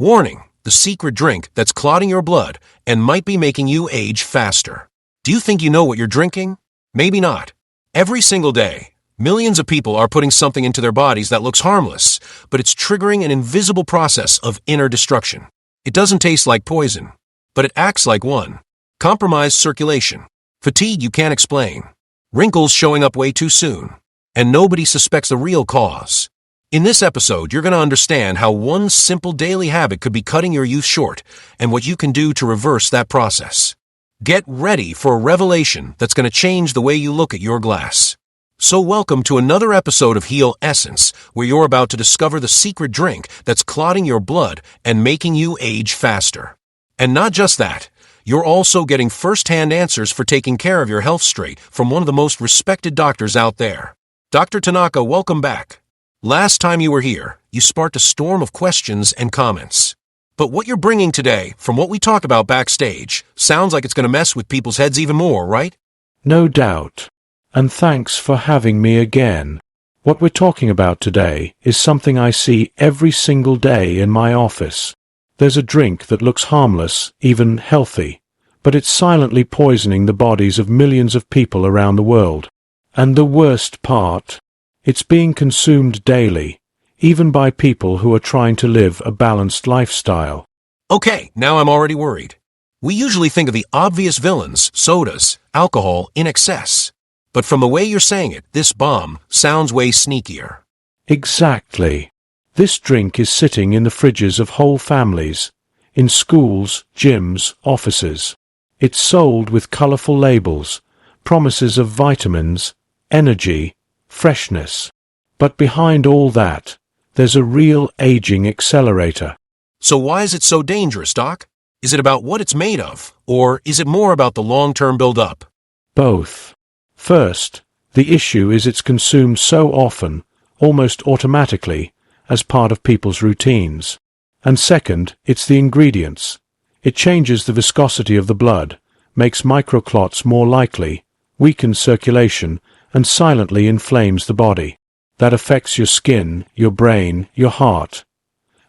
Warning, the secret drink that's clotting your blood and might be making you age faster. Do you think you know what you're drinking? Maybe not. Every single day, millions of people are putting something into their bodies that looks harmless, but it's triggering an invisible process of inner destruction. It doesn't taste like poison, but it acts like one. Compromised circulation, fatigue you can't explain, wrinkles showing up way too soon, and nobody suspects the real cause. In this episode, you're going to understand how one simple daily habit could be cutting your youth short and what you can do to reverse that process. Get ready for a revelation that's going to change the way you look at your glass. So welcome to another episode of 𝙘𝙤𝙤𝙘𝙤𝙣𝙠, where you're about to discover the secret drink that's clotting your blood and making you age faster. And not just that, you're also getting first-hand answers for taking care of your health straight from one of the most respected doctors out there. Dr. Tanaka, welcome back. Last time you were here, you sparked a storm of questions and comments. But what you're bringing today, from what we talked about backstage, sounds like it's going to mess with people's heads even more, right? No doubt. And thanks for having me again. What we're talking about today is something I see every single day in my office. There's a drink that looks harmless, even healthy, but it's silently poisoning the bodies of millions of people around the world. And the worst part, it's being consumed daily, even by people who are trying to live a balanced lifestyle. Okay, now I'm already worried. We usually think of the obvious villains, sodas, alcohol in excess. But from the way you're saying it, this bomb sounds way sneakier. Exactly. This drink is sitting in the fridges of whole families, in schools, gyms, offices. It's sold with colorful labels, promises of vitamins, energy, freshness. But behind all that, there's a real aging accelerator. So why is it so dangerous, Doc? Is it about what it's made of, or is it more about the long-term build-up? Both. First, the issue is it's consumed so often, almost automatically, as part of people's routines. And second, it's the ingredients. It changes the viscosity of the blood, makes microclots more likely, weakens circulation, and silently inflames the body. That affects your skin, your brain, your heart.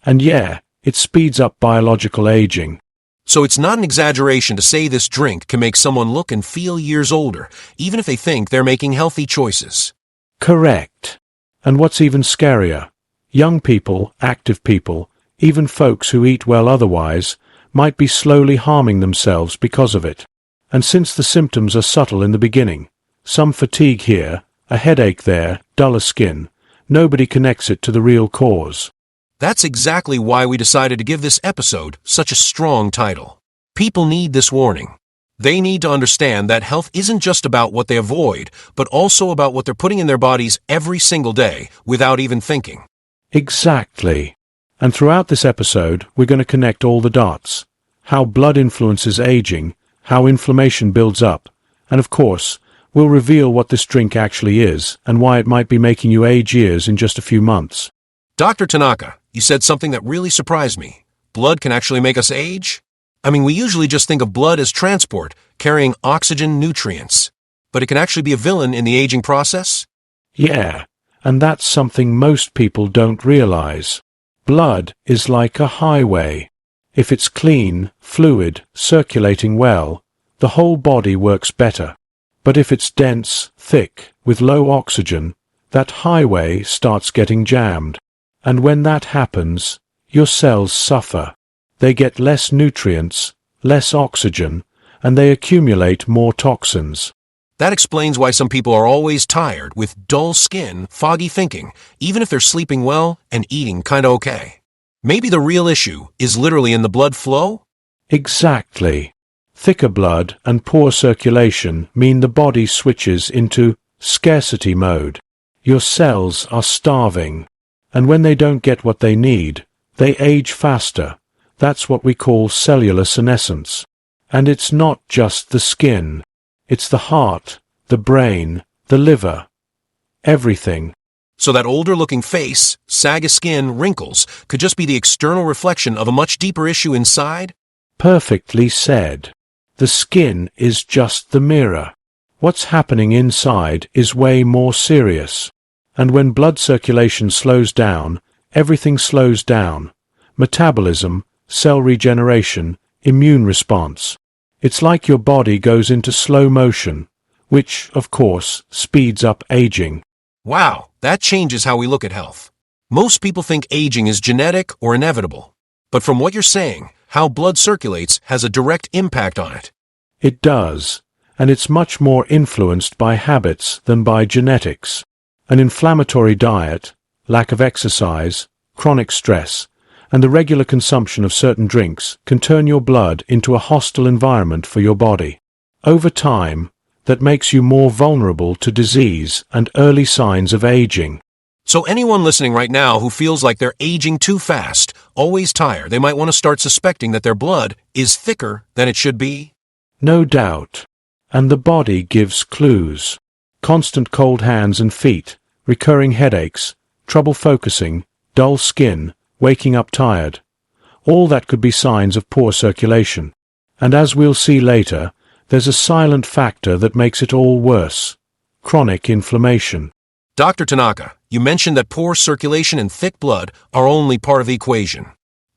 And yeah, it speeds up biological aging. So it's not an exaggeration to say this drink can make someone look and feel years older, even if they think they're making healthy choices. Correct. And what's even scarier, young people, active people, even folks who eat well otherwise, might be slowly harming themselves because of it. And since the symptoms are subtle in the beginning, some fatigue here, a headache there, duller skin, nobody connects it to the real cause. That's exactly why we decided to give this episode such a strong title. People need this warning. They need to understand that health isn't just about what they avoid, but also about what they're putting in their bodies every single day without even thinking. Exactly. And throughout this episode, we're going to connect all the dots. How blood influences aging, how inflammation builds up, and of course, we'll reveal what this drink actually is and why it might be making you age years in just a few months. Dr. Tanaka, you said something that really surprised me. Blood can actually make us age? I mean, we usually just think of blood as transport, carrying oxygen, nutrients. But it can actually be a villain in the aging process? Yeah, and that's something most people don't realize. Blood is like a highway. If it's clean, fluid, circulating well, the whole body works better. But if it's dense, thick, with low oxygen, that highway starts getting jammed. And when that happens, your cells suffer. They get less nutrients, less oxygen, and they accumulate more toxins. That explains why some people are always tired, with dull skin, foggy thinking, even if they're sleeping well and eating kinda okay. Maybe the real issue is literally in the blood flow? Exactly. Thicker blood and poor circulation mean the body switches into scarcity mode. Your cells are starving. And when they don't get what they need, they age faster. That's what we call cellular senescence. And it's not just the skin. It's the heart, the brain, the liver. Everything. So that older-looking face, sag of skin, wrinkles, could just be the external reflection of a much deeper issue inside? Perfectly said. The skin is just the mirror. What's happening inside is way more serious. And when blood circulation slows down, everything slows down. metabolism, cell regeneration, immune response. It's like your body goes into slow motion, which, of course, speeds up aging. Wow, that changes how we look at health. Most people think aging is genetic or inevitable. But from what you're saying, how blood circulates has a direct impact on it. It does, and it's much more influenced by habits than by genetics. An inflammatory diet, lack of exercise, chronic stress, and the regular consumption of certain drinks can turn your blood into a hostile environment for your body. Over time, that makes you more vulnerable to disease and early signs of aging. So anyone listening right now who feels like they're aging too fast, always tired, they might want to start suspecting that their blood is thicker than it should be? No doubt. And the body gives clues. Constant cold hands and feet, recurring headaches, trouble focusing, dull skin, waking up tired. All that could be signs of poor circulation. And as we'll see later, there's a silent factor that makes it all worse: chronic inflammation. Dr. Tanaka, you mentioned that poor circulation and thick blood are only part of the equation.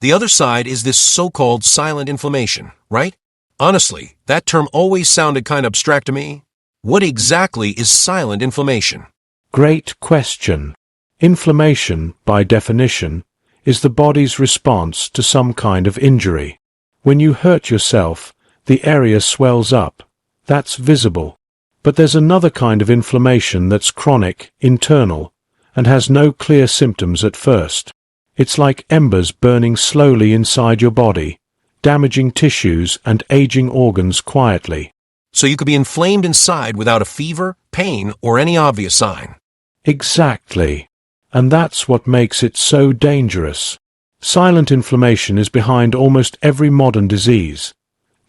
The other side is this so-called silent inflammation, right? Honestly, that term always sounded kind of abstract to me. What exactly is silent inflammation? Great question. Inflammation, by definition, is the body's response to some kind of injury. When you hurt yourself, the area swells up. That's visible. But there's another kind of inflammation that's chronic, internal, and has no clear symptoms at first. It's like embers burning slowly inside your body, damaging tissues and aging organs quietly. So you could be inflamed inside without a fever, pain, or any obvious sign. Exactly. And that's what makes it so dangerous. Silent inflammation is behind almost every modern disease: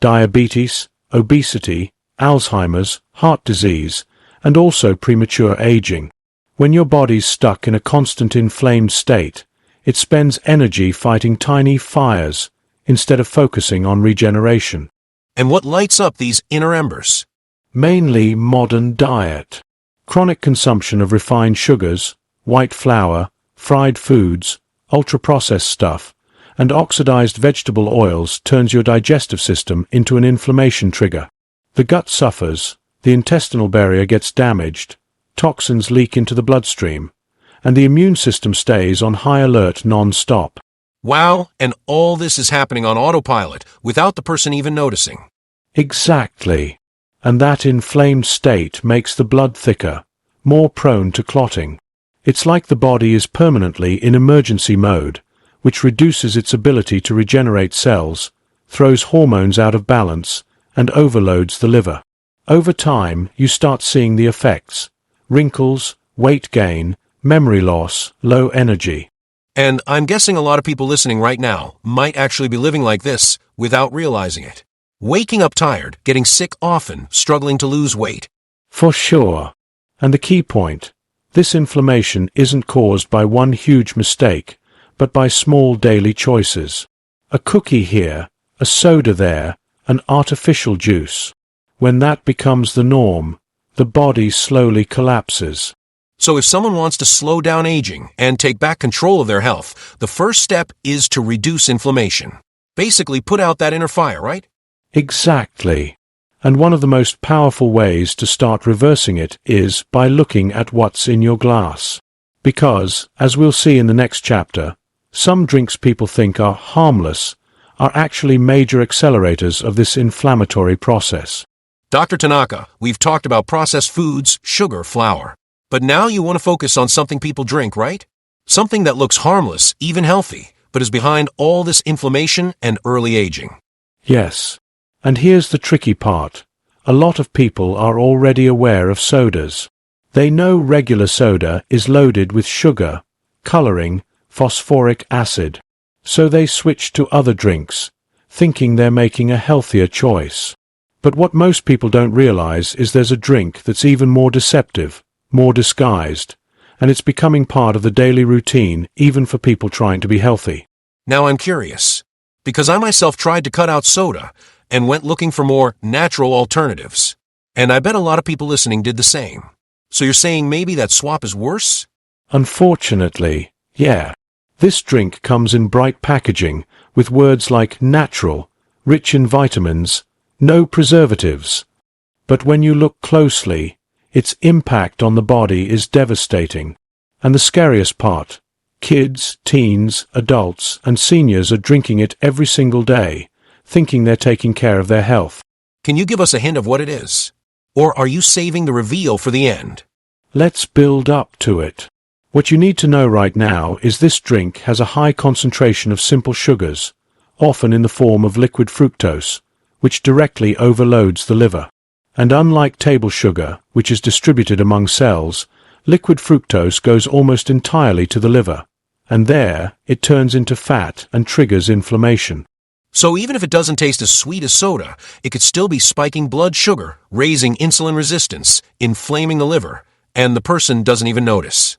diabetes, obesity, Alzheimer's, heart disease, and also premature aging. When your body's stuck in a constant inflamed state, it spends energy fighting tiny fires instead of focusing on regeneration. And what lights up these inner embers? Mainly modern diet. Chronic consumption of refined sugars, white flour, fried foods, ultra-processed stuff, and oxidized vegetable oils turns your digestive system into an inflammation trigger. The gut suffers, the intestinal barrier gets damaged, toxins leak into the bloodstream, and the immune system stays on high alert non-stop. Wow, and all this is happening on autopilot, without the person even noticing. Exactly. And that inflamed state makes the blood thicker, more prone to clotting. It's like the body is permanently in emergency mode, which reduces its ability to regenerate cells, throws hormones out of balance, and overloads the liver. Over time, you start seeing the effects: wrinkles, weight gain, memory loss, low energy. And I'm guessing a lot of people listening right now might actually be living like this without realizing it. Waking up tired, getting sick often, struggling to lose weight. For sure. And the key point: this inflammation isn't caused by one huge mistake, but by small daily choices. A cookie here, a soda there, an artificial juice. When that becomes the norm, the body slowly collapses. So if someone wants to slow down aging and take back control of their health, the first step is to reduce inflammation. Basically put out that inner fire, right? Exactly. And one of the most powerful ways to start reversing it is by looking at what's in your glass. Because, as we'll see in the next chapter, some drinks people think are harmless are actually major accelerators of this inflammatory process. Dr. Tanaka, we've talked about processed foods, sugar, flour. But now you want to focus on something people drink, right? Something that looks harmless, even healthy, but is behind all this inflammation and early aging. Yes. And here's the tricky part. A lot of people are already aware of sodas. They know regular soda is loaded with sugar, coloring, phosphoric acid. So they switch to other drinks, thinking they're making a healthier choice. But what most people don't realize is there's a drink that's even more deceptive, more disguised, and it's becoming part of the daily routine even for people trying to be healthy. Now I'm curious, because I myself tried to cut out soda and went looking for more natural alternatives. And I bet a lot of people listening did the same. So you're saying maybe that swap is worse? Unfortunately, yeah. This drink comes in bright packaging with words like natural, rich in vitamins, no preservatives. But when you look closely, its impact on the body is devastating. And the scariest part, kids, teens, adults, and seniors are drinking it every single day, thinking they're taking care of their health. Can you give us a hint of what it is? Or are you saving the reveal for the end? Let's build up to it. What you need to know right now is this drink has a high concentration of simple sugars, often in the form of liquid fructose, which directly overloads the liver. And unlike table sugar, which is distributed among cells, liquid fructose goes almost entirely to the liver, and there it turns into fat and triggers inflammation. So even if it doesn't taste as sweet as soda, it could still be spiking blood sugar, raising insulin resistance, inflaming the liver, and the person doesn't even notice.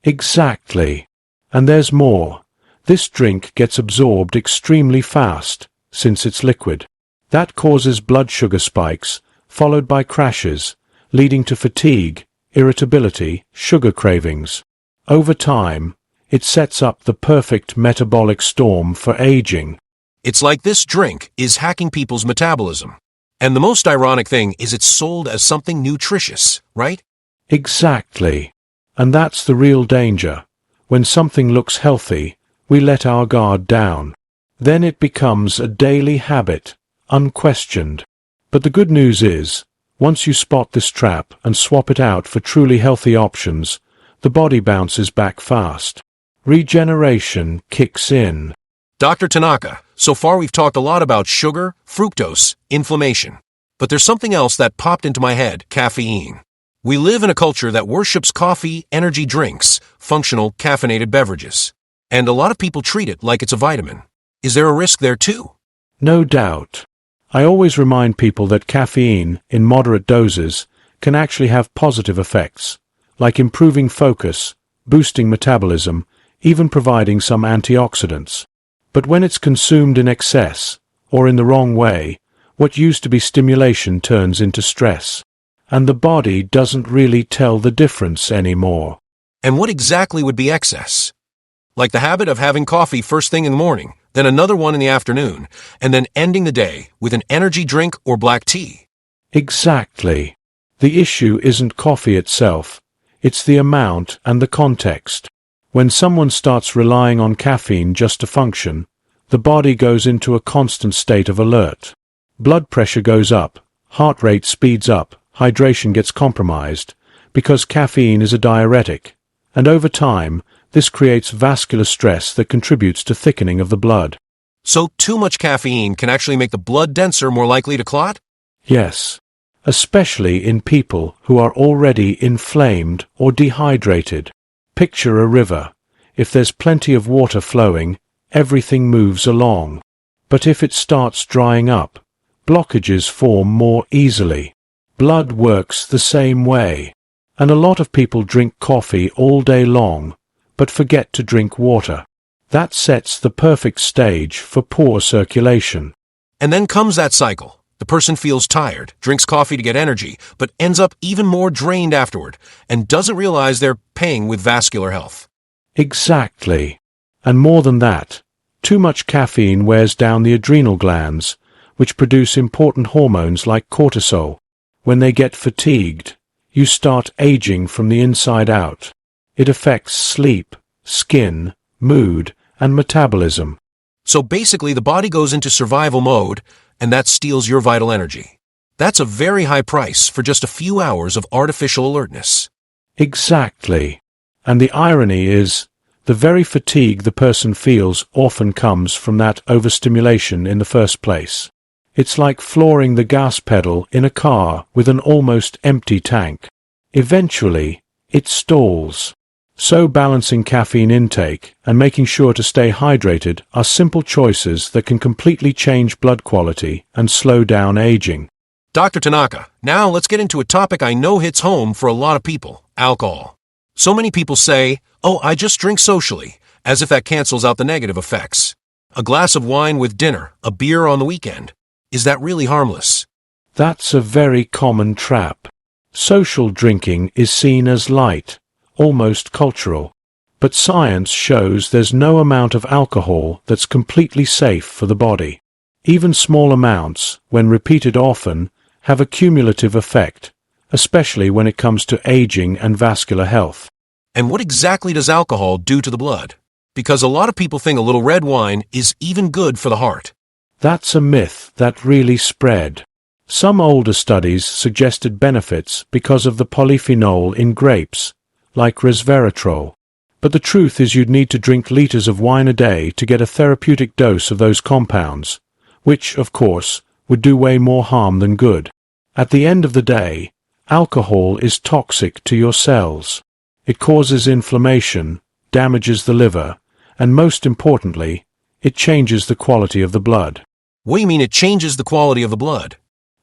Exactly. And there's more. This drink gets absorbed extremely fast, since it's liquid. That causes blood sugar spikes, followed by crashes, leading to fatigue, irritability, sugar cravings. Over time, it sets up the perfect metabolic storm for aging. It's like this drink is hacking people's metabolism. And the most ironic thing is it's sold as something nutritious, right? Exactly. And that's the real danger. When something looks healthy, we let our guard down. Then it becomes a daily habit, unquestioned. But the good news is, once you spot this trap and swap it out for truly healthy options, the body bounces back fast. Regeneration kicks in. Dr. Tanaka, so far we've talked a lot about sugar, fructose, inflammation. But there's something else that popped into my head, caffeine. We live in a culture that worships coffee, energy drinks, functional caffeinated beverages. And a lot of people treat it like it's a vitamin. Is there a risk there too? No doubt. I always remind people that caffeine, in moderate doses, can actually have positive effects, like improving focus, boosting metabolism, even providing some antioxidants. But when it's consumed in excess, or in the wrong way, what used to be stimulation turns into stress. And the body doesn't really tell the difference anymore. And what exactly would be excess? Like the habit of having coffee first thing in the morning, then another one in the afternoon, and then ending the day with an energy drink or black tea. Exactly. The issue isn't coffee itself, it's the amount and the context. When someone starts relying on caffeine just to function, the body goes into a constant state of alert. Blood pressure goes up, heart rate speeds up, hydration gets compromised, because caffeine is a diuretic, and over time, this creates vascular stress that contributes to thickening of the blood. So too much caffeine can actually make the blood denser, more likely to clot? Yes, especially in people who are already inflamed or dehydrated. Picture a river. If there's plenty of water flowing, everything moves along. But if it starts drying up, blockages form more easily. Blood works the same way. And a lot of people drink coffee all day long, but forget to drink water. That sets the perfect stage for poor circulation. And then comes that cycle. The person feels tired, drinks coffee to get energy, but ends up even more drained afterward, and doesn't realize they're paying with vascular health. Exactly. And more than that, too much caffeine wears down the adrenal glands, which produce important hormones like cortisol. When they get fatigued, you start aging from the inside out. It affects sleep, skin, mood, and metabolism. So basically the body goes into survival mode, and that steals your vital energy. That's a very high price for just a few hours of artificial alertness. Exactly. And the irony is, the very fatigue the person feels often comes from that overstimulation in the first place. It's like flooring the gas pedal in a car with an almost empty tank. Eventually, it stalls. So balancing caffeine intake and making sure to stay hydrated are simple choices that can completely change blood quality and slow down aging. Dr. Tanaka, now let's get into a topic I know hits home for a lot of people, alcohol. So many people say, "Oh, I just drink socially," as if that cancels out the negative effects. A glass of wine with dinner, a beer on the weekend. Is that really harmless? That's a very common trap. Social drinking is seen as light, almost cultural. But science shows there's no amount of alcohol that's completely safe for the body. Even small amounts, when repeated often, have a cumulative effect, especially when it comes to aging and vascular health. And what exactly does alcohol do to the blood? Because a lot of people think a little red wine is even good for the heart. That's a myth that really spread. Some older studies suggested benefits because of the polyphenol in grapes, like resveratrol. But the truth is you'd need to drink liters of wine a day to get a therapeutic dose of those compounds, which, of course, would do way more harm than good. At the end of the day, alcohol is toxic to your cells. It causes inflammation, damages the liver, and most importantly, it changes the quality of the blood. What do you mean it changes the quality of the blood?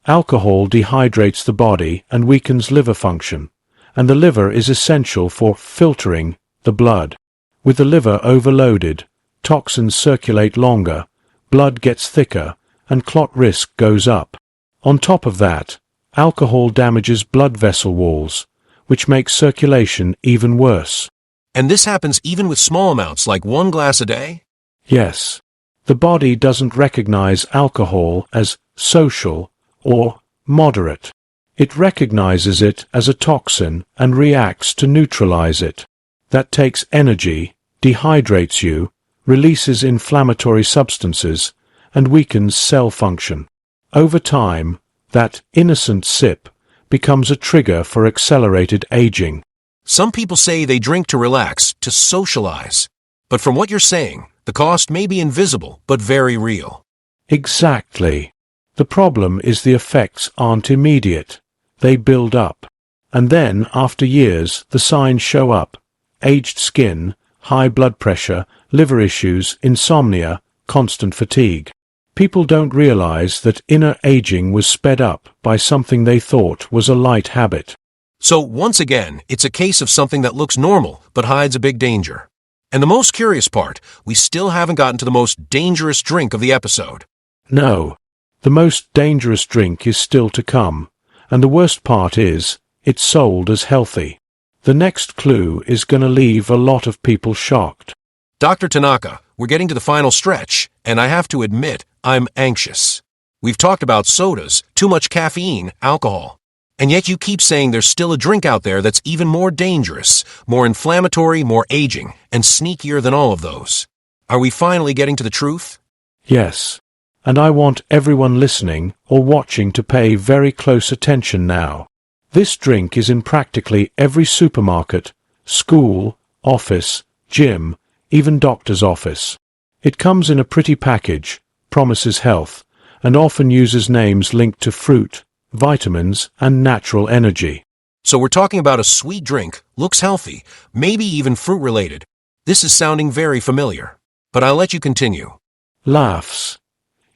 Alcohol dehydrates the body and weakens liver function, and the liver is essential for filtering the blood. With the liver overloaded, toxins circulate longer, blood gets thicker, and clot risk goes up. On top of that, alcohol damages blood vessel walls, which makes circulation even worse. And this happens even with small amounts, like 1 glass a day? Yes. The body doesn't recognize alcohol as social or moderate. It recognizes it as a toxin and reacts to neutralize it. That takes energy, dehydrates you, releases inflammatory substances, and weakens cell function. Over time, that innocent sip becomes a trigger for accelerated aging. Some people say they drink to relax, to socialize. But from what you're saying, the cost may be invisible, but very real. Exactly. The problem is the effects aren't immediate. They build up. And then, after years, the signs show up. Aged skin, high blood pressure, liver issues, insomnia, constant fatigue. People don't realize that inner aging was sped up by something they thought was a light habit. So, once again, it's a case of something that looks normal, but hides a big danger. And the most curious part, we still haven't gotten to the most dangerous drink of the episode. No. The most dangerous drink is still to come. And the worst part is, it's sold as healthy. The next clue is going to leave a lot of people shocked. Dr. Tanaka, we're getting to the final stretch, and I have to admit, I'm anxious. We've talked about sodas, too much caffeine, alcohol. And yet you keep saying there's still a drink out there that's even more dangerous, more inflammatory, more aging, and sneakier than all of those. Are we finally getting to the truth? Yes. And I want everyone listening or watching to pay very close attention now. This drink is in practically every supermarket, school, office, gym, even doctor's office. It comes in a pretty package, promises health, and often uses names linked to fruit, vitamins, and natural energy. So we're talking about a sweet drink, looks healthy, maybe even fruit-related. This is sounding very familiar. But I'll let you continue. Laughs.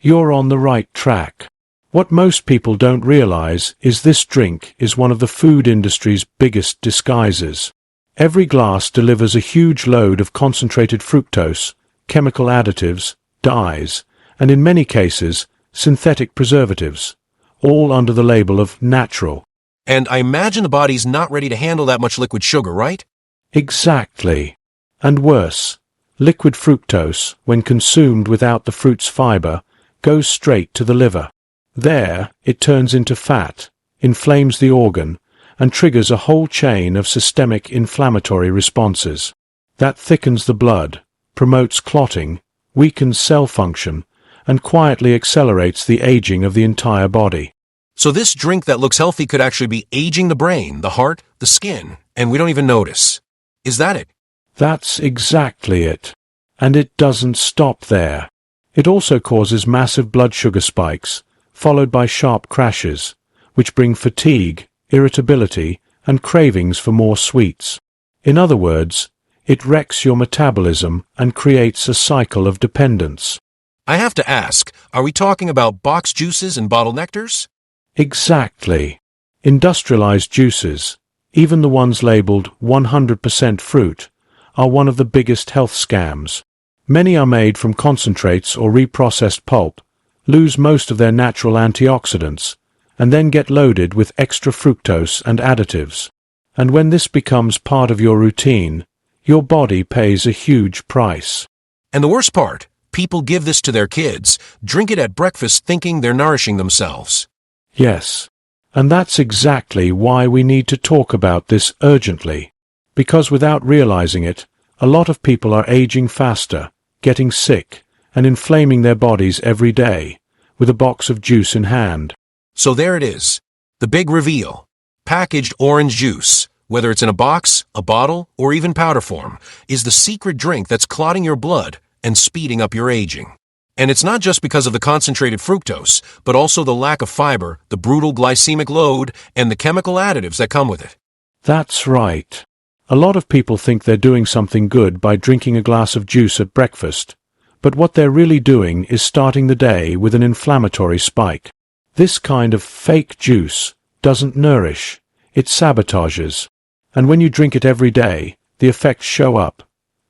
You're on the right track. What most people don't realize is this drink is one of the food industry's biggest disguises. Every glass delivers a huge load of concentrated fructose, chemical additives, dyes, and in many cases, synthetic preservatives, all under the label of natural. And I imagine the body's not ready to handle that much liquid sugar, right? Exactly. And worse, liquid fructose, when consumed without the fruit's fiber, goes straight to the liver. There, it turns into fat, inflames the organ, and triggers a whole chain of systemic inflammatory responses. That thickens the blood, promotes clotting, weakens cell function, and quietly accelerates the aging of the entire body. So this drink that looks healthy could actually be aging the brain, the heart, the skin, and we don't even notice. Is that it? That's exactly it. And it doesn't stop there. It also causes massive blood sugar spikes, followed by sharp crashes, which bring fatigue, irritability, and cravings for more sweets. In other words, it wrecks your metabolism and creates a cycle of dependence. I have to ask, are we talking about boxed juices and bottled nectars? Exactly. Industrialized juices, even the ones labeled 100% fruit, are one of the biggest health scams. Many are made from concentrates or reprocessed pulp, lose most of their natural antioxidants, and then get loaded with extra fructose and additives. And when this becomes part of your routine, your body pays a huge price. And the worst part, people give this to their kids, drink it at breakfast thinking they're nourishing themselves. Yes. And that's exactly why we need to talk about this urgently. Because without realizing it, a lot of people are aging faster, getting sick, and inflaming their bodies every day, with a box of juice in hand. So there it is, the big reveal. Packaged orange juice, whether it's in a box, a bottle, or even powder form, is the secret drink that's clotting your blood and speeding up your aging. And it's not just because of the concentrated fructose, but also the lack of fiber, the brutal glycemic load, and the chemical additives that come with it. That's right. A lot of people think they're doing something good by drinking a glass of juice at breakfast, but what they're really doing is starting the day with an inflammatory spike. This kind of fake juice doesn't nourish, it sabotages. And when you drink it every day, the effects show up.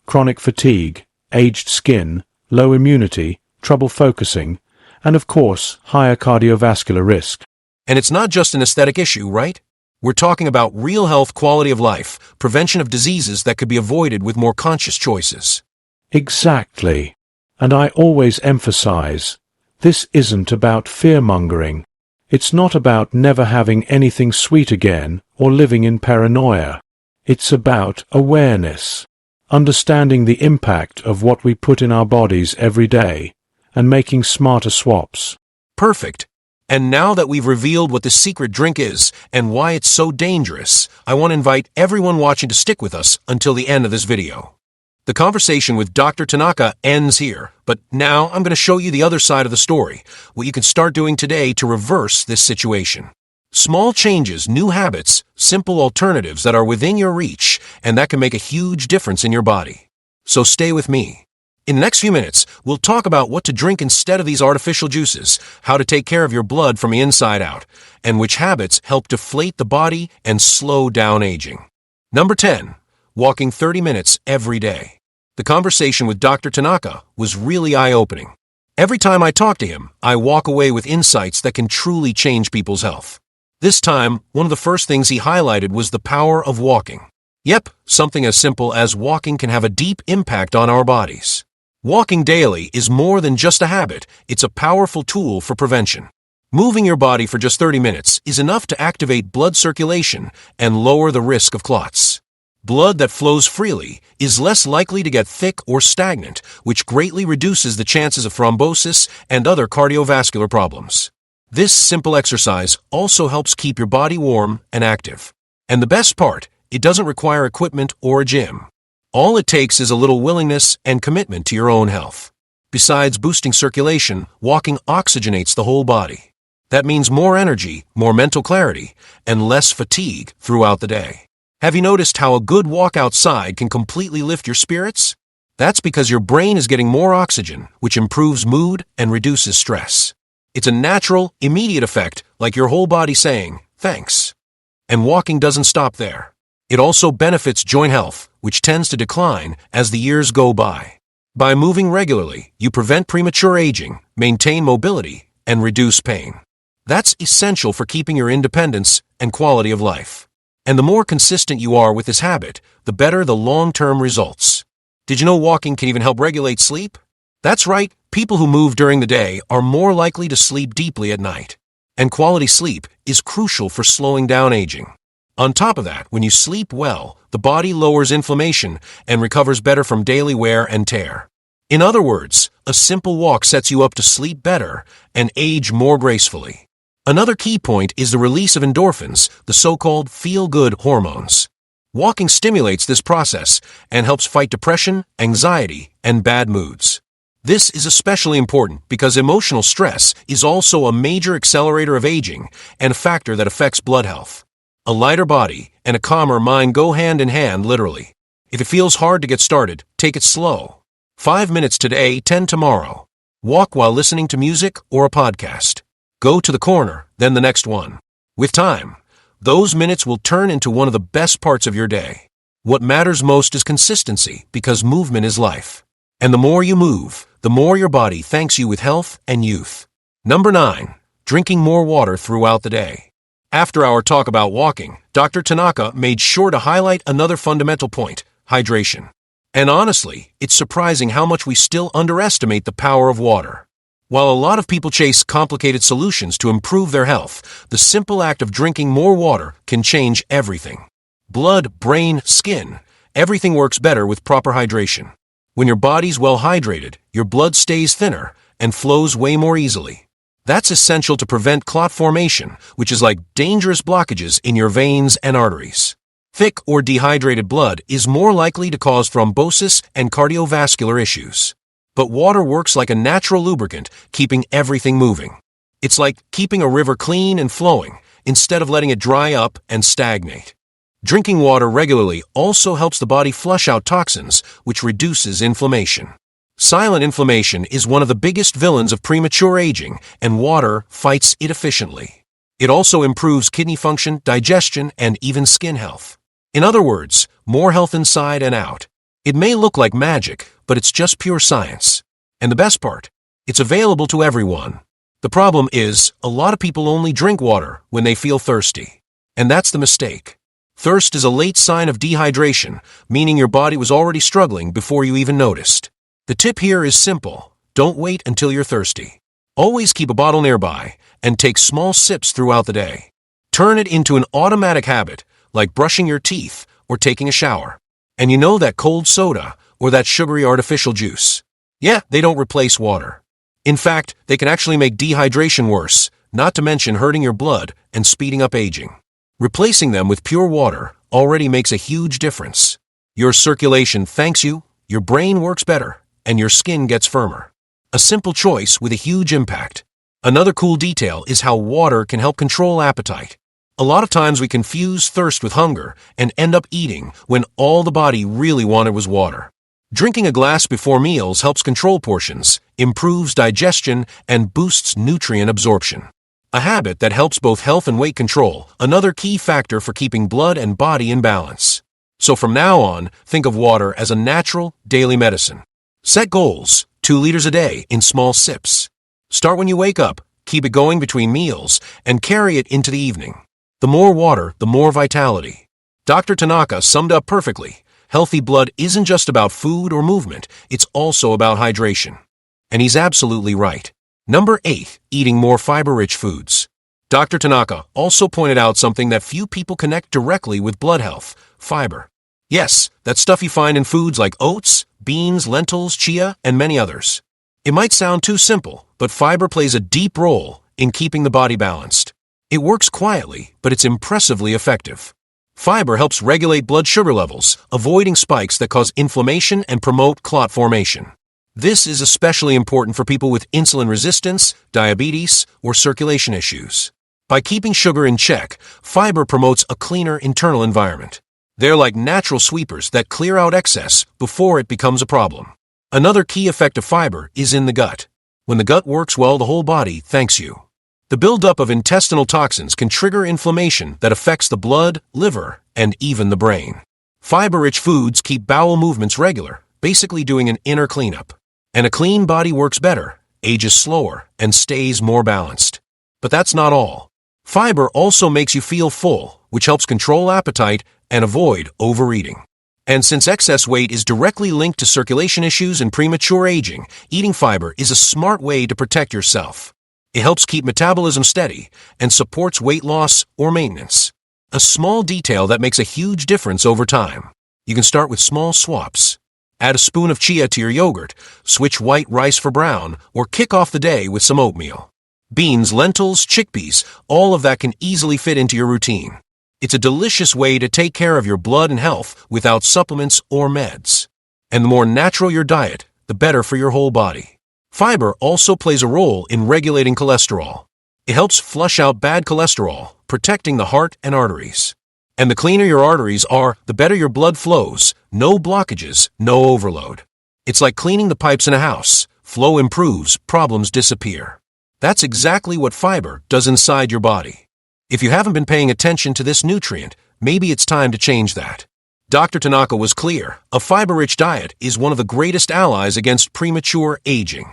Chronic fatigue, aged skin, low immunity, trouble focusing, and of course, higher cardiovascular risk. And it's not just an aesthetic issue, right? We're talking about real health, quality of life, prevention of diseases that could be avoided with more conscious choices. Exactly. And I always emphasize, this isn't about fear-mongering. It's not about never having anything sweet again or living in paranoia. It's about awareness, understanding the impact of what we put in our bodies every day, and making smarter swaps. Perfect. And now that we've revealed what the secret drink is and why it's so dangerous, I want to invite everyone watching to stick with us until the end of this video. The conversation with Dr. Tanaka ends here, but now I'm going to show you the other side of the story, what you can start doing today to reverse this situation. Small changes, new habits, simple alternatives that are within your reach, and that can make a huge difference in your body. So stay with me. In the next few minutes, we'll talk about what to drink instead of these artificial juices, how to take care of your blood from the inside out, and which habits help deflate the body and slow down aging. Number 10. Walking 30 minutes every day. The conversation with Dr. Tanaka was really eye-opening. Every time I talk to him, I walk away with insights that can truly change people's health. This time, one of the first things he highlighted was the power of walking. Yep, something as simple as walking can have a deep impact on our bodies. Walking daily is more than just a habit, it's a powerful tool for prevention. Moving your body for just 30 minutes is enough to activate blood circulation and lower the risk of clots. Blood that flows freely is less likely to get thick or stagnant, which greatly reduces the chances of thrombosis and other cardiovascular problems. This simple exercise also helps keep your body warm and active. And the best part, it doesn't require equipment or a gym. All it takes is a little willingness and commitment to your own health. Besides boosting circulation, walking oxygenates the whole body. That means more energy, more mental clarity, and less fatigue throughout the day. Have you noticed how a good walk outside can completely lift your spirits? That's because your brain is getting more oxygen, which improves mood and reduces stress. It's a natural, immediate effect, like your whole body saying, thanks. And walking doesn't stop there. It also benefits joint health, which tends to decline as the years go by. By moving regularly, you prevent premature aging, maintain mobility, and reduce pain. That's essential for keeping your independence and quality of life. And the more consistent you are with this habit, the better the long-term results. Did you know walking can even help regulate sleep? That's right, people who move during the day are more likely to sleep deeply at night. And quality sleep is crucial for slowing down aging. On top of that, when you sleep well, the body lowers inflammation and recovers better from daily wear and tear. In other words, a simple walk sets you up to sleep better and age more gracefully. Another key point is the release of endorphins, the so-called feel-good hormones. Walking stimulates this process and helps fight depression, anxiety, and bad moods. This is especially important because emotional stress is also a major accelerator of aging and a factor that affects blood health. A lighter body and a calmer mind go hand in hand, literally. If it feels hard to get started, take it slow. 5 minutes today, 10 tomorrow. Walk while listening to music or a podcast. Go to the corner, then the next one. With time, those minutes will turn into one of the best parts of your day. What matters most is consistency, because movement is life. And the more you move, the more your body thanks you with health and youth. Number 9. Drinking more water throughout the day. After our talk about walking, Dr. Tanaka made sure to highlight another fundamental point: hydration. And honestly, it's surprising how much we still underestimate the power of water. While a lot of people chase complicated solutions to improve their health, the simple act of drinking more water can change everything. Blood, brain, skin, everything works better with proper hydration. When your body's well hydrated, your blood stays thinner and flows way more easily. That's essential to prevent clot formation, which is like dangerous blockages in your veins and arteries. Thick or dehydrated blood is more likely to cause thrombosis and cardiovascular issues. But water works like a natural lubricant, keeping everything moving. It's like keeping a river clean and flowing, instead of letting it dry up and stagnate. Drinking water regularly also helps the body flush out toxins, which reduces inflammation. Silent inflammation is one of the biggest villains of premature aging, and water fights it efficiently. It also improves kidney function, digestion, and even skin health. In other words, more health inside and out. It may look like magic, but it's just pure science. And the best part, it's available to everyone. The problem is, a lot of people only drink water when they feel thirsty. And that's the mistake. Thirst is a late sign of dehydration, meaning your body was already struggling before you even noticed. The tip here is simple. Don't wait until you're thirsty. Always keep a bottle nearby and take small sips throughout the day. Turn it into an automatic habit, like brushing your teeth or taking a shower. And you know that cold soda or that sugary artificial juice? Yeah, they don't replace water. In fact, they can actually make dehydration worse, not to mention hurting your blood and speeding up aging. Replacing them with pure water already makes a huge difference. Your circulation thanks you, your brain works better, and your skin gets firmer. A simple choice with a huge impact. Another cool detail is how water can help control appetite. A lot of times we confuse thirst with hunger and end up eating when all the body really wanted was water. Drinking a glass before meals helps control portions, improves digestion, and boosts nutrient absorption. A habit that helps both health and weight control, another key factor for keeping blood and body in balance. So from now on, think of water as a natural, daily medicine. Set goals, 2 liters a day in small sips. Start when you wake up, keep it going between meals, and carry it into the evening. The more water, the more vitality. Dr. Tanaka summed up perfectly. Healthy blood isn't just about food or movement, it's also about hydration. And he's absolutely right. Number 8, eating more fiber-rich foods. Dr. Tanaka also pointed out something that few people connect directly with blood health: fiber. Yes, that stuff you find in foods like oats, beans, lentils, chia, and many others. It might sound too simple, but fiber plays a deep role in keeping the body balanced. It works quietly, but it's impressively effective. Fiber helps regulate blood sugar levels, avoiding spikes that cause inflammation and promote clot formation. This is especially important for people with insulin resistance, diabetes, or circulation issues. By keeping sugar in check, fiber promotes a cleaner internal environment. They're like natural sweepers that clear out excess before it becomes a problem. Another key effect of fiber is in the gut. When the gut works well, the whole body thanks you. The buildup of intestinal toxins can trigger inflammation that affects the blood, liver, and even the brain. Fiber-rich foods keep bowel movements regular, basically doing an inner cleanup. And a clean body works better, ages slower, and stays more balanced. But that's not all. Fiber also makes you feel full, which helps control appetite and avoid overeating. And since excess weight is directly linked to circulation issues and premature aging, eating fiber is a smart way to protect yourself. It helps keep metabolism steady and supports weight loss or maintenance. A small detail that makes a huge difference over time. You can start with small swaps. Add a spoon of chia to your yogurt, switch white rice for brown, or kick off the day with some oatmeal. Beans, lentils, chickpeas, all of that can easily fit into your routine. It's a delicious way to take care of your blood and health without supplements or meds. And the more natural your diet, the better for your whole body. Fiber also plays a role in regulating cholesterol. It helps flush out bad cholesterol, protecting the heart and arteries. And the cleaner your arteries are, the better your blood flows. No blockages, no overload. It's like cleaning the pipes in a house. Flow improves, problems disappear. That's exactly what fiber does inside your body. If you haven't been paying attention to this nutrient, maybe it's time to change that. Dr. Tanaka was clear. A fiber-rich diet is one of the greatest allies against premature aging.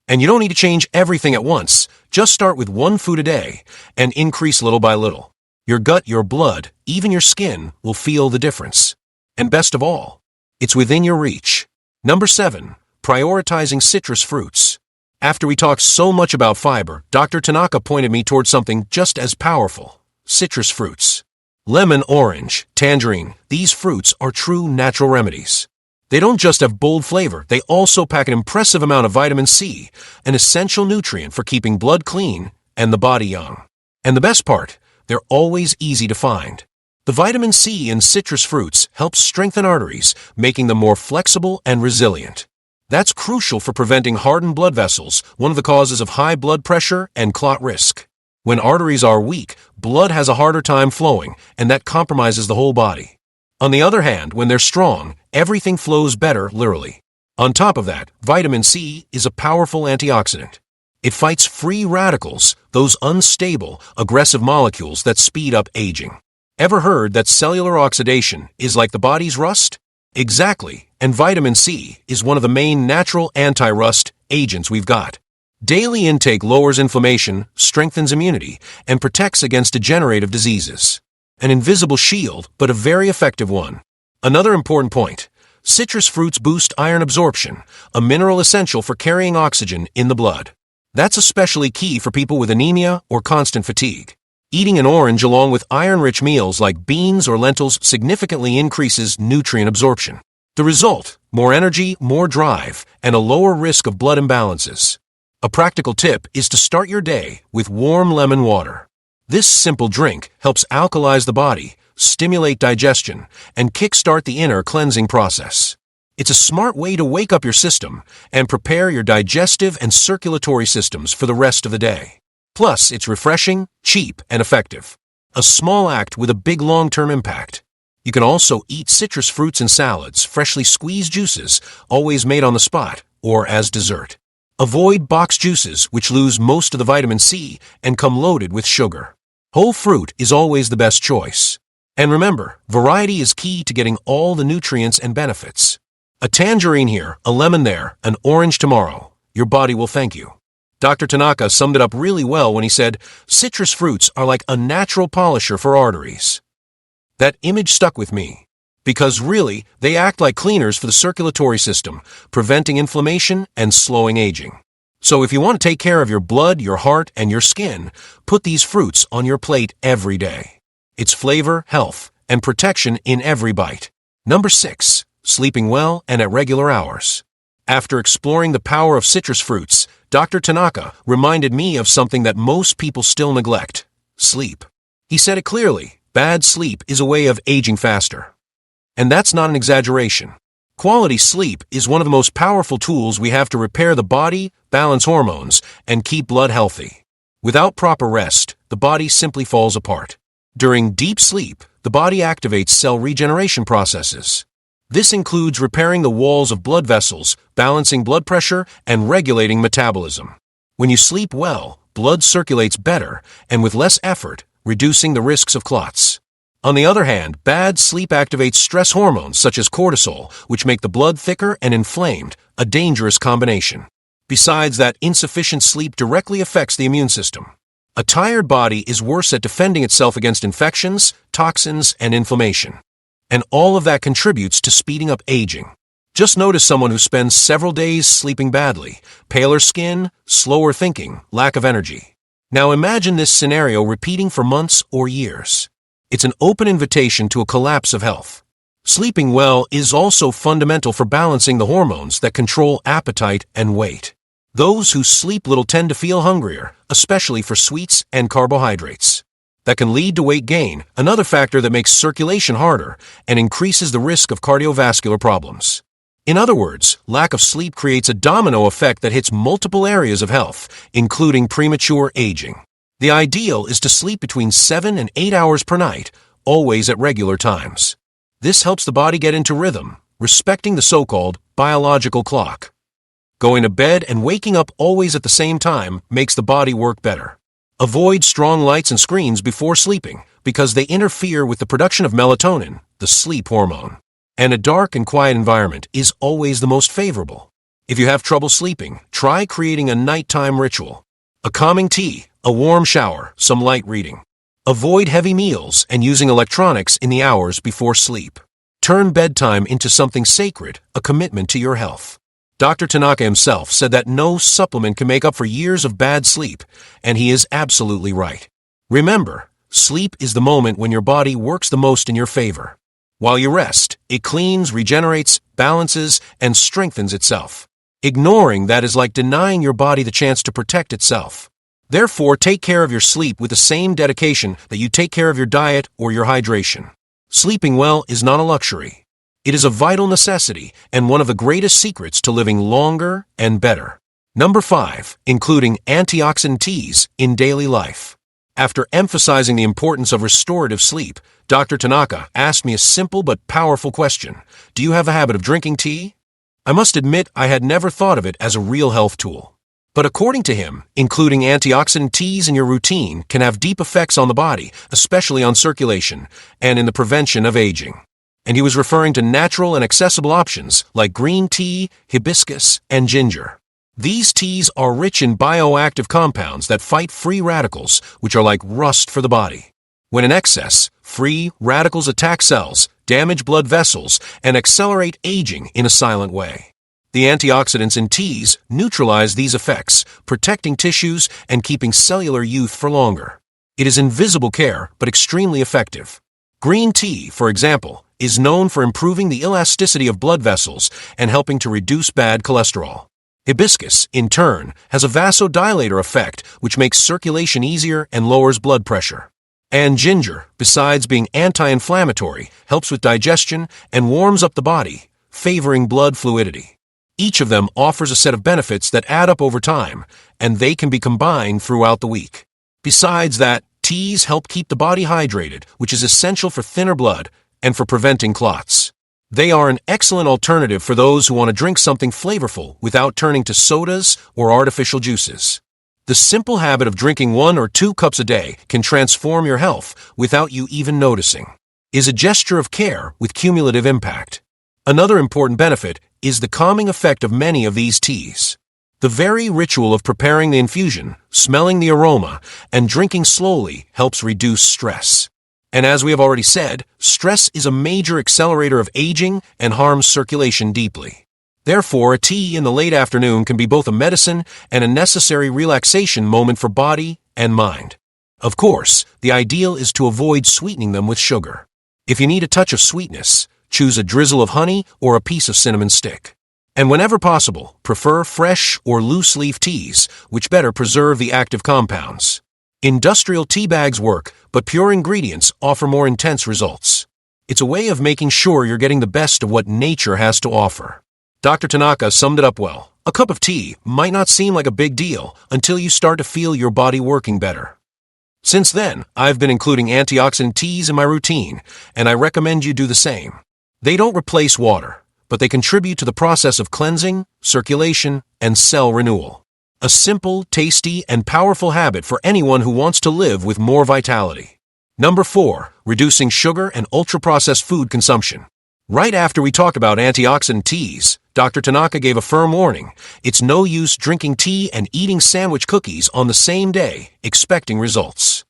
And you don't need to change everything at once. Just start with 1 food a day and increase little by little. Your gut, your blood, even your skin will feel the difference. And best of all, It's within your reach. Number 7. Prioritizing citrus fruits. After we talked so much about fiber, Dr. Tanaka pointed me towards something just as powerful: citrus fruits. Lemon, orange, tangerine, these fruits are true natural remedies. They don't just have bold flavor, they also pack an impressive amount of vitamin C, an essential nutrient for keeping blood clean and the body young. And the best part, they're always easy to find. The vitamin C in citrus fruits helps strengthen arteries, making them more flexible and resilient. That's crucial for preventing hardened blood vessels, one of the causes of high blood pressure and clot risk. When arteries are weak, blood has a harder time flowing, and that compromises the whole body. On the other hand, when they're strong, everything flows better, literally. On top of that, vitamin C is a powerful antioxidant. It fights free radicals, those unstable, aggressive molecules that speed up aging. Ever heard that cellular oxidation is like the body's rust? Exactly, and vitamin C is one of the main natural anti-rust agents we've got. Daily intake lowers inflammation, strengthens immunity, and protects against degenerative diseases. An invisible shield, but a very effective one. Another important point: citrus fruits boost iron absorption, a mineral essential for carrying oxygen in the blood. That's especially key for people with anemia or constant fatigue. Eating an orange along with iron-rich meals like beans or lentils significantly increases nutrient absorption. The result: more energy, more drive, and a lower risk of blood imbalances. A practical tip is to start your day with warm lemon water. This simple drink helps alkalize the body, stimulate digestion, and kickstart the inner cleansing process. It's a smart way to wake up your system and prepare your digestive and circulatory systems for the rest of the day. Plus, it's refreshing, cheap, and effective. A small act with a big long-term impact. You can also eat citrus fruits in salads, freshly squeezed juices, always made on the spot, or as dessert. Avoid boxed juices, which lose most of the vitamin C and come loaded with sugar. Whole fruit is always the best choice. And remember, variety is key to getting all the nutrients and benefits. A tangerine here, a lemon there, an orange tomorrow. Your body will thank you. Dr. Tanaka summed it up really well when he said, citrus fruits are like a natural polisher for arteries. That image stuck with me. Because really, they act like cleaners for the circulatory system, preventing inflammation and slowing aging. So if you want to take care of your blood, your heart, and your skin, put these fruits on your plate every day. It's flavor, health, and protection in every bite. Number 6. Sleeping well and at regular hours. After exploring the power of citrus fruits, Dr. Tanaka reminded me of something that most people still neglect: sleep. He said it clearly: bad sleep is a way of aging faster. And that's not an exaggeration. Quality sleep is one of the most powerful tools we have to repair the body, balance hormones, and keep blood healthy. Without proper rest, the body simply falls apart. During deep sleep, the body activates cell regeneration processes. This includes repairing the walls of blood vessels, balancing blood pressure, and regulating metabolism. When you sleep well, blood circulates better, and with less effort, reducing the risks of clots. On the other hand, bad sleep activates stress hormones such as cortisol, which make the blood thicker and inflamed, a dangerous combination. Besides that, insufficient sleep directly affects the immune system. A tired body is worse at defending itself against infections, toxins, and inflammation. And all of that contributes to speeding up aging. Just notice someone who spends several days sleeping badly: paler skin, slower thinking, lack of energy. Now imagine this scenario repeating for months or years. It's an open invitation to a collapse of health. Sleeping well is also fundamental for balancing the hormones that control appetite and weight. Those who sleep little tend to feel hungrier, especially for sweets and carbohydrates. That can lead to weight gain, another factor that makes circulation harder and increases the risk of cardiovascular problems. In other words, lack of sleep creates a domino effect that hits multiple areas of health, including premature aging. The ideal is to sleep between 7 and 8 hours per night, always at regular times. This helps the body get into rhythm, respecting the so-called biological clock. Going to bed and waking up always at the same time makes the body work better. Avoid strong lights and screens before sleeping because they interfere with the production of melatonin, the sleep hormone. And a dark and quiet environment is always the most favorable. If you have trouble sleeping, try creating a nighttime ritual. A calming tea, a warm shower, some light reading. Avoid heavy meals and using electronics in the hours before sleep. Turn bedtime into something sacred, a commitment to your health. Dr. Tanaka himself said that no supplement can make up for years of bad sleep, and he is absolutely right. Remember, sleep is the moment when your body works the most in your favor. While you rest, it cleans, regenerates, balances, and strengthens itself. Ignoring that is like denying your body the chance to protect itself. Therefore, take care of your sleep with the same dedication that you take care of your diet or your hydration. Sleeping well is not a luxury. It is a vital necessity and one of the greatest secrets to living longer and better. Number 5. Including antioxidant teas in daily life. After emphasizing the importance of restorative sleep, Dr. Tanaka asked me a simple but powerful question. Do you have a habit of drinking tea? I must admit I had never thought of it as a real health tool. But according to him, including antioxidant teas in your routine can have deep effects on the body, especially on circulation, and in the prevention of aging. And he was referring to natural and accessible options like green tea, hibiscus, and ginger. These teas are rich in bioactive compounds that fight free radicals, which are like rust for the body. When in excess, free radicals attack cells, damage blood vessels, and accelerate aging in a silent way. The antioxidants in teas neutralize these effects, protecting tissues and keeping cellular youth for longer. It is invisible care, but extremely effective. Green tea, for example, is known for improving the elasticity of blood vessels and helping to reduce bad cholesterol. Hibiscus, in turn, has a vasodilator effect which makes circulation easier and lowers blood pressure. And ginger, besides being anti-inflammatory, helps with digestion and warms up the body, favoring blood fluidity. Each of them offers a set of benefits that add up over time, and they can be combined throughout the week. Besides that, teas help keep the body hydrated, which is essential for thinner blood and for preventing clots. They are an excellent alternative for those who want to drink something flavorful without turning to sodas or artificial juices. The simple habit of drinking 1 or 2 cups a day can transform your health without you even noticing. It is a gesture of care with cumulative impact. Another important benefit is the calming effect of many of these teas. The very ritual of preparing the infusion, smelling the aroma, and drinking slowly helps reduce stress. And as we have already said, stress is a major accelerator of aging and harms circulation deeply. Therefore, a tea in the late afternoon can be both a medicine and a necessary relaxation moment for body and mind. Of course, the ideal is to avoid sweetening them with sugar. If you need a touch of sweetness, choose a drizzle of honey or a piece of cinnamon stick. And whenever possible, prefer fresh or loose-leaf teas, which better preserve the active compounds. Industrial tea bags work, but pure ingredients offer more intense results. It's a way of making sure you're getting the best of what nature has to offer. Dr. Tanaka summed it up well. A cup of tea might not seem like a big deal until you start to feel your body working better. Since then, I've been including antioxidant teas in my routine, and I recommend you do the same. They don't replace water, but they contribute to the process of cleansing, circulation, and cell renewal. A simple, tasty, and powerful habit for anyone who wants to live with more vitality. Number 4. Reducing sugar and ultra-processed food consumption. Right after we talked about antioxidant teas, Dr. Tanaka gave a firm warning. It's no use drinking tea and eating sandwich cookies on the same day, expecting results.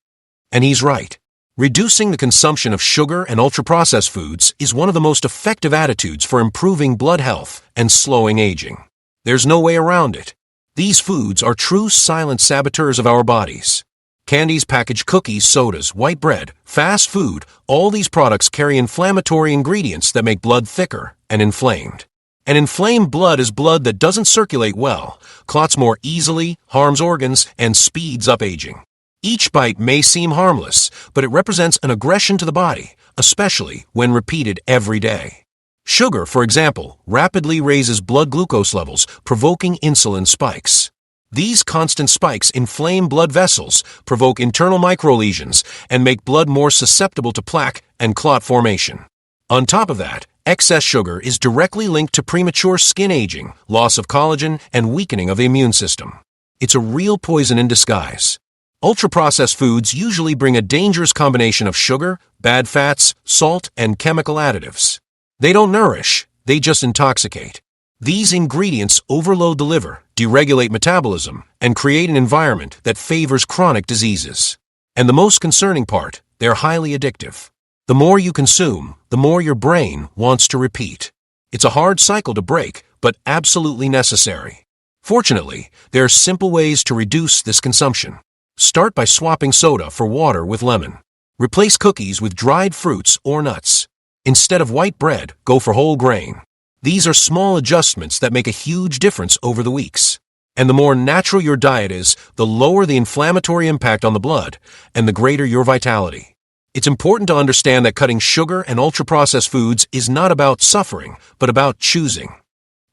And he's right. Reducing the consumption of sugar and ultra-processed foods is one of the most effective attitudes for improving blood health and slowing aging. There's no way around it. These foods are true silent saboteurs of our bodies. Candies, packaged cookies, sodas, white bread, fast food, all these products carry inflammatory ingredients that make blood thicker and inflamed. And inflamed blood is blood that doesn't circulate well, clots more easily, harms organs, and speeds up aging. Each bite may seem harmless, but it represents an aggression to the body, especially when repeated every day. Sugar, for example, rapidly raises blood glucose levels, provoking insulin spikes. These constant spikes inflame blood vessels, provoke internal microlesions, and make blood more susceptible to plaque and clot formation. On top of that, excess sugar is directly linked to premature skin aging, loss of collagen, and weakening of the immune system. It's a real poison in disguise. Ultra-processed foods usually bring a dangerous combination of sugar, bad fats, salt, and chemical additives. They don't nourish, they just intoxicate. These ingredients overload the liver, deregulate metabolism, and create an environment that favors chronic diseases. And the most concerning part, they're highly addictive. The more you consume, the more your brain wants to repeat. It's a hard cycle to break, but absolutely necessary. Fortunately, there are simple ways to reduce this consumption. Start by swapping soda for water with lemon. Replace cookies with dried fruits or nuts. Instead of white bread, go for whole grain. These are small adjustments that make a huge difference over the weeks. And the more natural your diet is, the lower the inflammatory impact on the blood, and the greater your vitality. It's important to understand that cutting sugar and ultra-processed foods is not about suffering, but about choosing.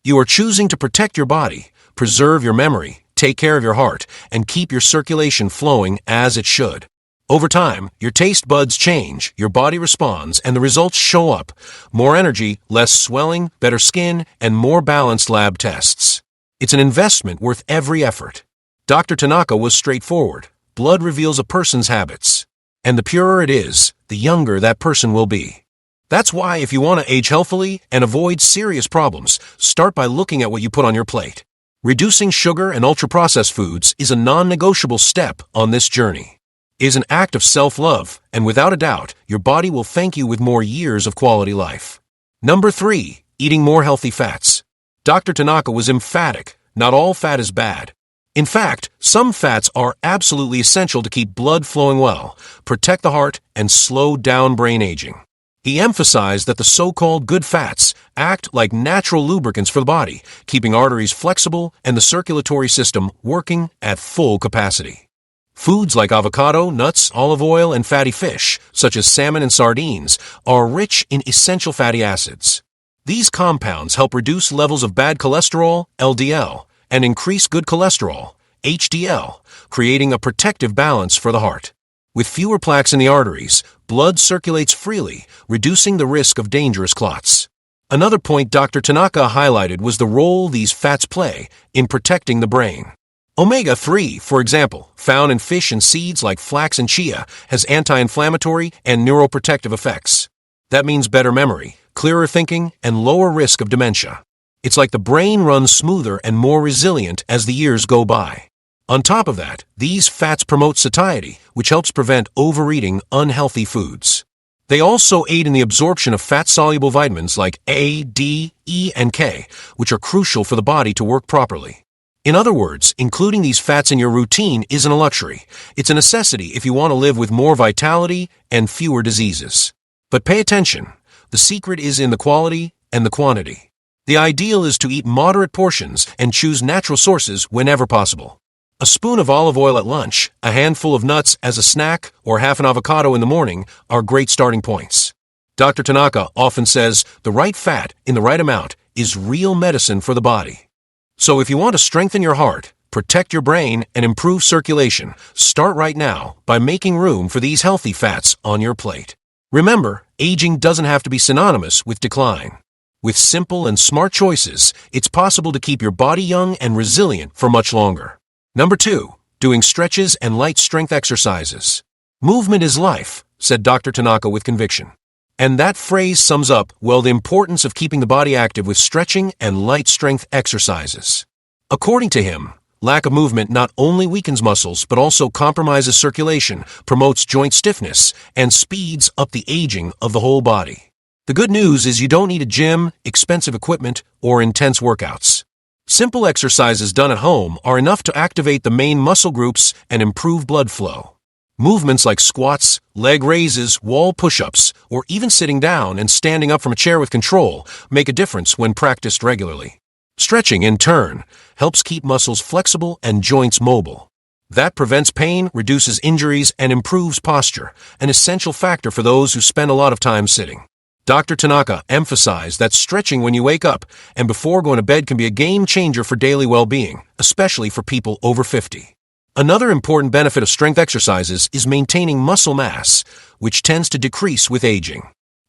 You are choosing to protect your body, preserve your memory, take care of your heart, and keep your circulation flowing as it should. Over time, your taste buds change, your body responds, and the results show up. More energy, less swelling, better skin, and more balanced lab tests. It's an investment worth every effort. Dr. Tanaka was straightforward. Blood reveals a person's habits. And the purer it is, the younger that person will be. That's why if you want to age healthily and avoid serious problems, start by looking at what you put on your plate. Reducing sugar and ultra-processed foods is a non-negotiable step on this journey. It is an act of self-love, and without a doubt, your body will thank you with more years of quality life. Number 3. Eating more healthy fats. Dr. Tanaka was emphatic. Not all fat is bad. In fact, some fats are absolutely essential to keep blood flowing well, protect the heart, and slow down brain aging. He emphasized that the so-called good fats act like natural lubricants for the body, keeping arteries flexible and the circulatory system working at full capacity. Foods like avocado, nuts, olive oil, and fatty fish, such as salmon and sardines, are rich in essential fatty acids. These compounds help reduce levels of bad cholesterol, LDL, and increase good cholesterol, HDL, creating a protective balance for the heart. With fewer plaques in the arteries, blood circulates freely, reducing the risk of dangerous clots. Another point Dr. Tanaka highlighted was the role these fats play in protecting the brain. Omega-3, for example, found in fish and seeds like flax and chia, has anti-inflammatory and neuroprotective effects. That means better memory, clearer thinking, and lower risk of dementia. It's like the brain runs smoother and more resilient as the years go by. On top of that, these fats promote satiety, which helps prevent overeating unhealthy foods. They also aid in the absorption of fat-soluble vitamins like A, D, E, and K, which are crucial for the body to work properly. In other words, including these fats in your routine isn't a luxury. It's a necessity if you want to live with more vitality and fewer diseases. But pay attention. The secret is in the quality and the quantity. The ideal is to eat moderate portions and choose natural sources whenever possible. A spoon of olive oil at lunch, a handful of nuts as a snack, or half an avocado in the morning are great starting points. Dr. Tanaka often says the right fat in the right amount is real medicine for the body. So if you want to strengthen your heart, protect your brain, and improve circulation, start right now by making room for these healthy fats on your plate. Remember, aging doesn't have to be synonymous with decline. With simple and smart choices, it's possible to keep your body young and resilient for much longer. Number 2. Doing stretches and light strength exercises. Movement is life, said Dr. Tanaka with conviction. And that phrase sums up, well, the importance of keeping the body active with stretching and light strength exercises. According to him, lack of movement not only weakens muscles but also compromises circulation, promotes joint stiffness, and speeds up the aging of the whole body. The good news is you don't need a gym, expensive equipment, or intense workouts. Simple exercises done at home are enough to activate the main muscle groups and improve blood flow. Movements like squats, leg raises, wall push-ups, or even sitting down and standing up from a chair with control make a difference when practiced regularly. Stretching, in turn, helps keep muscles flexible and joints mobile. That prevents pain, reduces injuries, and improves posture, an essential factor for those who spend a lot of time sitting. Dr. Tanaka emphasized that stretching when you wake up and before going to bed can be a game changer for daily well-being, especially for people over 50. Another important benefit of strength exercises is maintaining muscle mass, which tends to decrease with aging.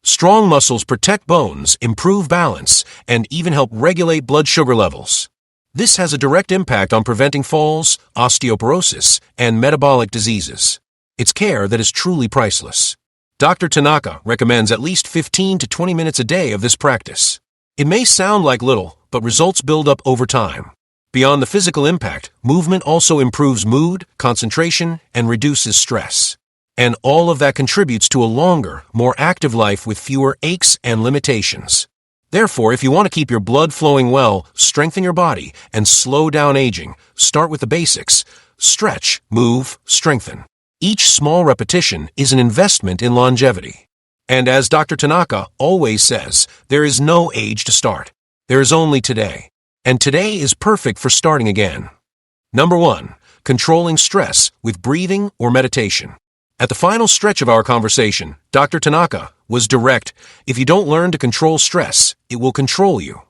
Strong muscles protect bones, improve balance, and even help regulate blood sugar levels. This has a direct impact on preventing falls, osteoporosis, and metabolic diseases. It's care that is truly priceless. Dr. Tanaka recommends at least 15 to 20 minutes a day of this practice. It may sound like little, but results build up over time. Beyond the physical impact, movement also improves mood, concentration, and reduces stress. And all of that contributes to a longer, more active life with fewer aches and limitations. Therefore, if you want to keep your blood flowing well, strengthen your body, and slow down aging, start with the basics. Stretch, move, strengthen. Each small repetition is an investment in longevity. And as Dr. Tanaka always says, there is no age to start. There is only today. And today is perfect for starting again. Number 1. Controlling stress with breathing or meditation. At the final stretch of our conversation, Dr. Tanaka was direct. If you don't learn to control stress, it will control you.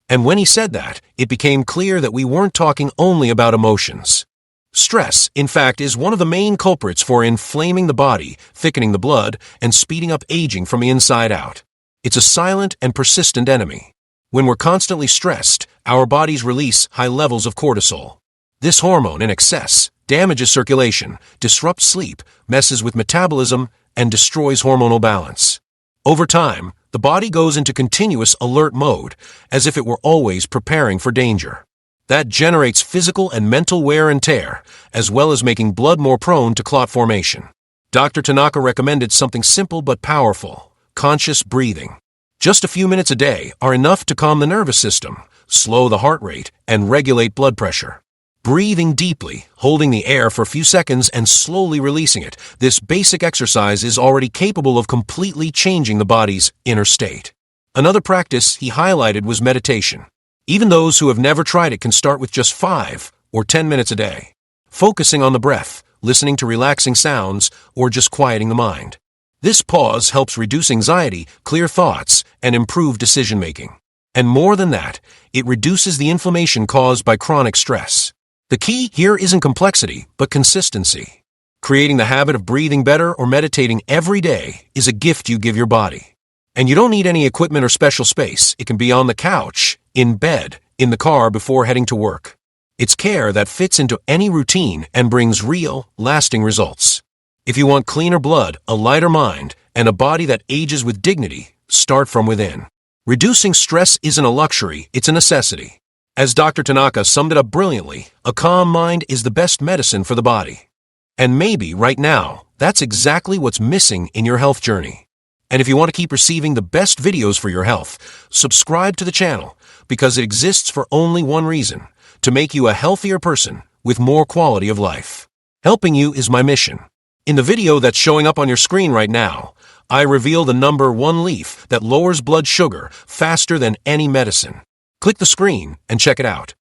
And when he said that, it became clear that we weren't talking only about emotions. Stress, in fact, is one of the main culprits for inflaming the body, thickening the blood, and speeding up aging from the inside out. It's a silent and persistent enemy. When we're constantly stressed, our bodies release high levels of cortisol. This hormone in excess damages circulation, disrupts sleep, messes with metabolism, and destroys hormonal balance. Over time, the body goes into continuous alert mode, as if it were always preparing for danger. That generates physical and mental wear and tear, as well as making blood more prone to clot formation. Dr. Tanaka recommended something simple but powerful: conscious breathing. Just a few minutes a day are enough to calm the nervous system, slow the heart rate, and regulate blood pressure. Breathing deeply, holding the air for a few seconds and slowly releasing it, this basic exercise is already capable of completely changing the body's inner state. Another practice he highlighted was meditation. Even those who have never tried it can start with just 5 or 10 minutes a day, focusing on the breath, listening to relaxing sounds, or just quieting the mind. This pause helps reduce anxiety, clear thoughts, and improve decision-making. And more than that, it reduces the inflammation caused by chronic stress. The key here isn't complexity, but consistency. Creating the habit of breathing better or meditating every day is a gift you give your body. And you don't need any equipment or special space. It can be on the couch, in bed, in the car before heading to work. It's care that fits into any routine and brings real, lasting results. If you want cleaner blood, a lighter mind, and a body that ages with dignity, start from within. Reducing stress isn't a luxury, it's a necessity. As Dr. Tanaka summed it up brilliantly, a calm mind is the best medicine for the body. And maybe, right now, that's exactly what's missing in your health journey. And if you want to keep receiving the best videos for your health, subscribe to the channel, because it exists for only one reason: to make you a healthier person with more quality of life. Helping you is my mission. In the video that's showing up on your screen right now, I reveal the number 1 leaf that lowers blood sugar faster than any medicine. Click the screen and check it out.